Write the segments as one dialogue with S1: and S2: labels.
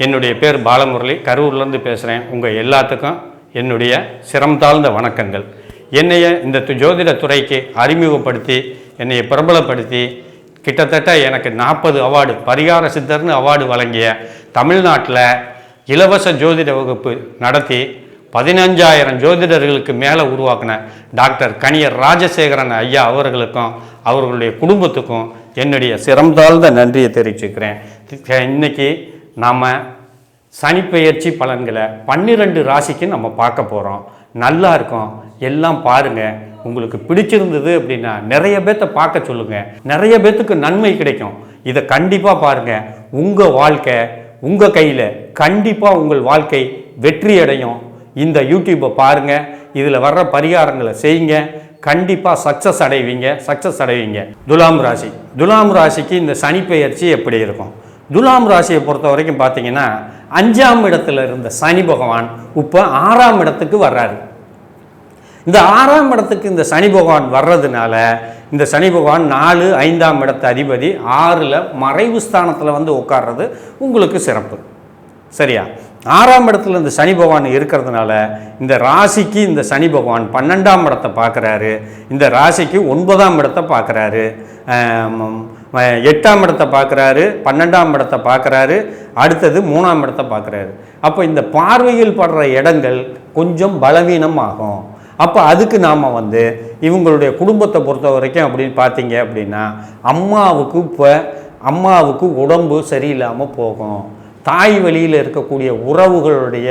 S1: என்னுடைய பேர் பாலமுரளி, கரூர்லேருந்து பேசுகிறேன். உங்கள் எல்லாத்துக்கும் என்னுடைய சிரம் தாழ்ந்த வணக்கங்கள். என்னைய இந்த ஜோதிட துறைக்கு அறிமுகப்படுத்தி என்னையை பிரபலப்படுத்தி கிட்டத்தட்ட எனக்கு 40 அவார்டு, பரிகார சித்தர்னு அவார்டு வழங்கிய, தமிழ்நாட்டில் இலவச ஜோதிட வகுப்பு நடத்தி 15,000 ஜோதிடர்களுக்கு மேலே உருவாக்கின டாக்டர் கணியர் ராஜசேகரன் ஐயா அவர்களுக்கும் அவர்களுடைய குடும்பத்துக்கும் என்னுடைய சிரம் தாழ்ந்த நன்றியை தெரிவிச்சுக்கிறேன். இன்றைக்கி நாம் சனிப்பெயர்ச்சி பலன்களை 12 ராசிக்கு நம்ம பார்க்க போகிறோம். நல்லா இருக்கும், எல்லாம் பாருங்கள். உங்களுக்கு பிடிச்சிருந்தது அப்படின்னா நிறைய பேர்த்த பார்க்க சொல்லுங்கள், நிறைய பேர்த்துக்கு நன்மை கிடைக்கும். இதை கண்டிப்பாக பாருங்கள். உங்கள் வாழ்க்கை உங்கள் கையில், கண்டிப்பாக உங்கள் வாழ்க்கை வெற்றி அடையும். இந்த யூடியூப்பை பாருங்கள், இதில் வர்ற பரிகாரங்களை செய்யுங்க, கண்டிப்பாக சக்ஸஸ் அடைவீங்க. துலாம் ராசிக்கு இந்த சனிப்பெயர்ச்சி எப்படி இருக்கும்? துலாம் ராசியை பொறுத்த வரைக்கும் பார்த்தீங்கன்னா 5ஆம் இடத்துல இருந்த சனி பகவான் இப்போ 6ஆம் இடத்துக்கு வர்றாரு. இந்த 6ஆம் இடத்துக்கு இந்த சனி பகவான் வர்றதுனால இந்த சனி பகவான் 4, 5ஆம் இடத்து அதிபதி 6ல் மறைவு ஸ்தானத்தில் வந்து உட்கார்றது உங்களுக்கு சிறப்பு. சரியா? 6ஆம் இடத்துல இந்த சனி பகவான் இருக்கிறதுனால இந்த ராசிக்கு இந்த சனி பகவான் 12ஆம் இடத்தை பார்க்குறாரு, இந்த ராசிக்கு 9ஆம் இடத்தை பார்க்குறாரு, 8ஆம் இடத்தை பார்க்குறாரு, 12ஆம் இடத்தை பார்க்குறாரு, அடுத்தது 3ஆம் இடத்தை பார்க்குறாரு. அப்போ இந்த பார்வையில் படுற இடங்கள் கொஞ்சம் பலவீனம் ஆகும். அப்போ அதுக்கு நாம் வந்து இவங்களுடைய குடும்பத்தை பொறுத்த வரைக்கும் அப்படின்னு பார்த்தீங்க அப்படின்னா அம்மாவுக்கு உடம்பு சரியில்லாமல் போகும். தாய் வழியில் இருக்கக்கூடிய உறவுகளுடைய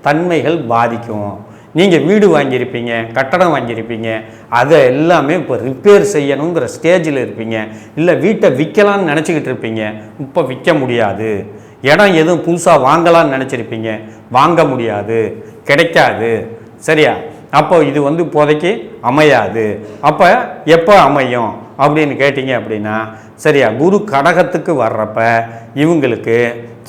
S1: தன்மைகள் பாதிக்கும். நீங்கள் வீடு வாங்கியிருப்பீங்க, கட்டடம் வாங்கியிருப்பீங்க, அதை எல்லாமே இப்போ ரிப்பேர் செய்யணுங்கிற ஸ்டேஜில் இருப்பீங்க. இல்லை வீட்டை விற்கலான்னு நினச்சிக்கிட்டு இருப்பீங்க, இப்போ விற்க முடியாது. இடம் எதுவும் புதுசாக வாங்கலான்னு நினச்சிருப்பீங்க, வாங்க முடியாது, கிடைக்காது. சரியா? அப்போ இது வந்து இப்போதைக்கு அமையாது. அப்போ எப்போ அமையும் அப்படின்னு கேட்டிங்க அப்படின்னா, சரியா, குரு கடகத்துக்கு வர்றப்ப இவங்களுக்கு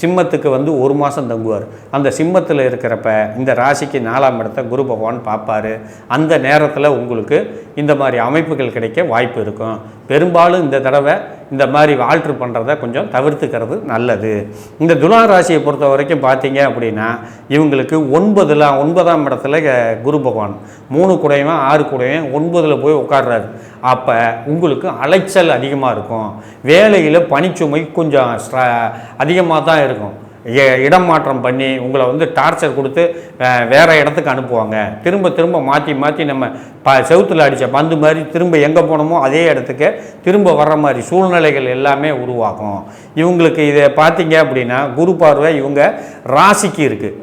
S1: சிம்மத்துக்கு வந்து 1 மாதம் தங்குவார். அந்த சிம்மத்தில் இருக்கிறப்ப இந்த ராசிக்கு 4ஆம் இடத்தை குரு பகவான் பார்ப்பார். அந்த நேரத்தில் உங்களுக்கு இந்த மாதிரி அமைப்புகள் கிடைக்க வாய்ப்பு இருக்கும். பெரும்பாலும் இந்த தடவை இந்த மாதிரி ஆல்ட்ரு பண்ணுறத கொஞ்சம் தவிர்த்துக்கிறது நல்லது. இந்த துலாம் ராசியை பொறுத்த வரைக்கும் பார்த்தீங்க அப்படின்னா இவங்களுக்கு 9ஆம் இடத்துல குரு பகவான் 3 கூடையும் 6 கூடையும் 9ல் போய் உட்கார்றாரு. அப்போ உங்களுக்கு அலைச்சல் அதிகமாக இருக்கும். வேலையில் பணிச்சுமை கொஞ்சம் அதிகமாக தான் இருக்கும். இடம் மாற்றம் பண்ணி உங்களை வந்து டார்ச்சர் கொடுத்து வேறு இடத்துக்கு அனுப்புவாங்க. திரும்ப மாற்றி நம்ம செவுத்தில் அடித்த பந்து மாதிரி திரும்ப எங்கே போனோமோ அதே இடத்துக்கு திரும்ப வர்ற மாதிரி சூழ்நிலைகள் எல்லாமே உருவாகும். இவங்களுக்கு இதை பார்த்தீங்க அப்படின்னா குரு பார்வை இவங்க ராசிக்கு இருக்குது.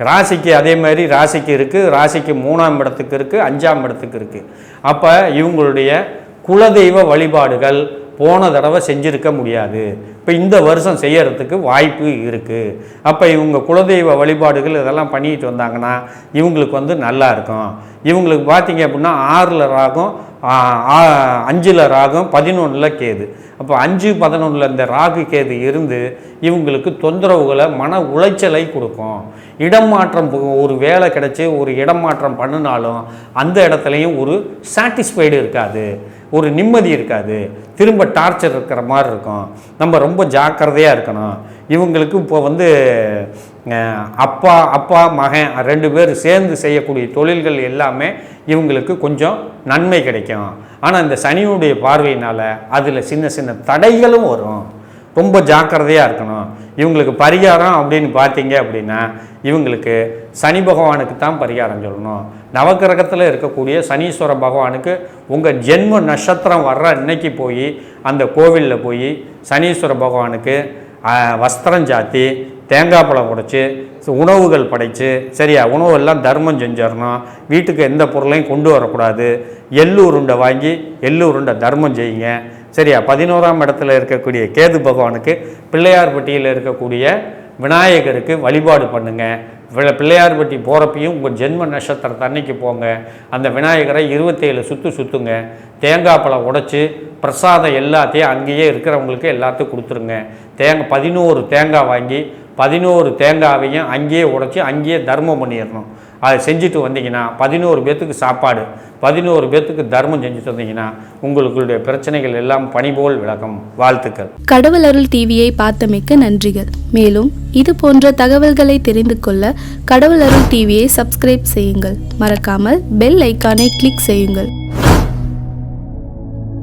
S1: ராசிக்கு அதே மாதிரி ராசிக்கு இருக்குது, ராசிக்கு 3ஆம் இடத்துக்கு இருக்குது, 5ஆம் இடத்துக்கு இருக்குது. அப்போ இவங்களுடைய குலதெய்வ வழிபாடுகள் போன தடவை செஞ்சுருக்க முடியாது, இப்போ இந்த வருஷம் செய்யறதுக்கு வாய்ப்பு இருக்குது. அப்போ இவங்க குலதெய்வ வழிபாடுகள் இதெல்லாம் பண்ணிட்டு வந்தாங்கன்னா இவங்களுக்கு வந்து நல்லா இருக்கும். இவங்களுக்கு பார்த்தீங்க அப்படின்னா 6ல் ராகும், 5ல் ராகும், 11ல் கேது. அப்போ 5, 11ல் இந்த ராகு கேது இருந்து இவங்களுக்கு தொந்தரவுகளை, மன உளைச்சலை கொடுக்கும். இடம் மாற்றம், ஒரு வேலை கிடச்சி ஒரு இடம் மாற்றம் பண்ணினாலும் அந்த இடத்துலையும் ஒரு சாட்டிஸ்ஃபைடு இருக்காது, ஒரு நிம்மதி இருக்காது, திரும்ப டார்ச்சர் இருக்கிற மாதிரி இருக்கும். நம்ம ரொம்ப ஜாக்கிரதையாக இருக்கணும். இவங்களுக்கு இப்போ வந்து அப்பா மகன் 2 பேர் சேர்ந்து செய்யக்கூடிய தொழில்கள் எல்லாமே இவங்களுக்கு கொஞ்சம் நன்மை கிடைக்கும். ஆனால் இந்த சனியுடைய பார்வையினால் அதில் சின்ன தடைகளும் வரும். ரொம்ப ஜாக்கிரதையாக இருக்கணும். இவங்களுக்கு பரிகாரம் அப்படின்னு பார்த்தீங்க அப்படின்னா இவங்களுக்கு சனி பகவானுக்கு தான் பரிகாரம் சொல்லணும். நவக்கிரகத்தில் இருக்கக்கூடிய சனீஸ்வர பகவானுக்கு உங்கள் ஜென்ம நட்சத்திரம் வர்ற இன்னைக்கு போய் அந்த கோவிலில் போய் சனீஸ்வர பகவானுக்கு வஸ்திரம் சாத்தி, தேங்காய் பழம் உடைச்சி, உணவுகள் படைத்து, சரியா, உணவெல்லாம் தர்மம் செஞ்சிடணும். வீட்டுக்கு எந்த பொருளையும் கொண்டு வரக்கூடாது. எள்ளு உருண்டை வாங்கி எள்ளு உருண்டை தர்மம் செய்யுங்க. சரியா? 11ஆம் இடத்துல இருக்கக்கூடிய கேது பகவானுக்கு பிள்ளையார்பட்டியில் இருக்கக்கூடிய விநாயகருக்கு வழிபாடு பண்ணுங்க. பிள்ளையார்பட்டி போகிறப்பையும் உங்கள் ஜென்ம நட்சத்திரத்தை அன்னைக்கு போங்க. அந்த விநாயகரை 27 சுற்றுங்க. தேங்காய் பழம் உடைச்சி பிரசாதம் எல்லாத்தையும் அங்கேயே இருக்கிறவங்களுக்கு எல்லாத்தையும் கொடுத்துருங்க. 11 தேங்காய் வாங்கி 11 தேங்காவையும் அங்கேயே உடைச்சி அங்கேயே தர்மம் பண்ணிடணும். அதை செஞ்சுட்டு வந்தீங்கன்னா 11 பேர்த்துக்கு சாப்பாடு, 11 பேர்த்துக்கு தர்மம் செஞ்சுட்டு வந்தீங்கன்னா உங்களுடைய பிரச்சனைகள் எல்லாம் பனிபோல் விலகும். வாழ்த்துக்கள்.
S2: கடவுள் அருள் டிவியை பார்த்தமைக்க நன்றிகள். மேலும் இது போன்ற தகவல்களை தெரிந்து கொள்ள கடவுள் அருள் டிவியை சப்ஸ்கிரைப் செய்யுங்கள். மறக்காமல் பெல் ஐக்கானை கிளிக் செய்யுங்கள்.